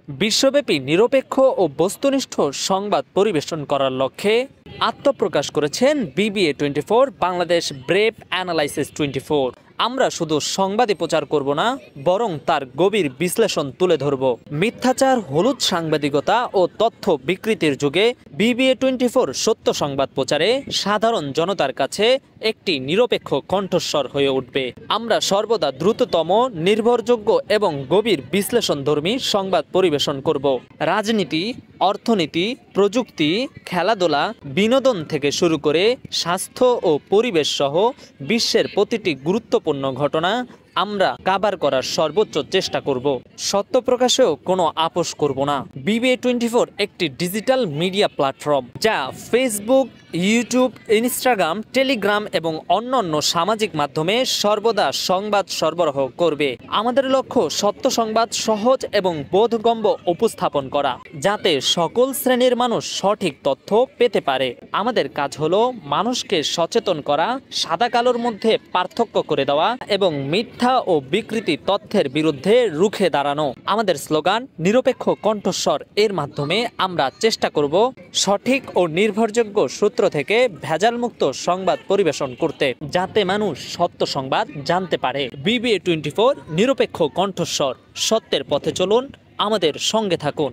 বিশ্বব্যাপী নিরপেক্ষ ও বস্তুনিষ্ঠ সংবাদ পরিবেশন করার লক্ষ্যে আত্মপ্রকাশ করেছেন BBA24 বাংলাদেশ ব্রেভ অ্যানালাইসিস 24। আমরা শুধু সংবাদই প্রচার করব না, বরং তার গভীর বিশ্লেষণ তুলে ধরব। মিথ্যাচার, হলুদ সাংবাদিকতা ও তথ্য বিকৃতির যুগে BBA24 সত্য সংবাদ প্রচারে সাধারণ জনতার কাছে একটি নিরপেক্ষ কণ্ঠস্বর হয়ে উঠবে। আমরা সর্বদা দ্রুততম, নির্ভরযোগ্য এবং গভীর বিশ্লেষণধর্মী সংবাদ পরিবেশন করব। রাজনীতি, অর্থনীতি, প্রযুক্তি, খেলাধুলা, বিনোদন থেকে শুরু করে স্বাস্থ্য ও পরিবেশ সহ বিশ্বের প্রতিটি গুরুত্বপূর্ণ ঘটনা আমরা কভার করার সর্বোচ্চ চেষ্টা করব। সত্য প্রকাশেও কোনো আপোষ করব না। BBA24 একটি ডিজিটাল মিডিয়া প্ল্যাটফর্ম যা ফেসবুক, ইউটিউব, ইনস্টাগ্রাম, টেলিগ্রাম এবং অন্যান্য সামাজিক মাধ্যমে সর্বদা সংবাদ সরবরাহ করবে। আমাদের লক্ষ্য সত্য সংবাদ সহজ এবং বোধগম্য উপস্থাপন করা, যাতে সকল শ্রেণীর মানুষ সঠিক তথ্য পেতে পারে। আমাদের কাজ হলো মানুষকে সচেতন করা, সাদা কালোর মধ্যে পার্থক্য করে দেওয়া এবং মিথ্যা ও বিকৃতি তথ্যের বিরুদ্ধে রুখে দাঁড়ানো। আমাদের স্লোগান নিরপেক্ষ কণ্ঠস্বর। এর মাধ্যমে আমরা চেষ্টা করব সঠিক ও নির্ভরযোগ্য সূত্র থেকে ভেজালমুক্ত সংবাদ পরিবেশন করতে, যাতে মানুষ সত্য সংবাদ জানতে পারে। BBA24 নিরপেক্ষ কণ্ঠস্বর। সত্যের পথে চলুন, আমাদের সঙ্গে থাকুন।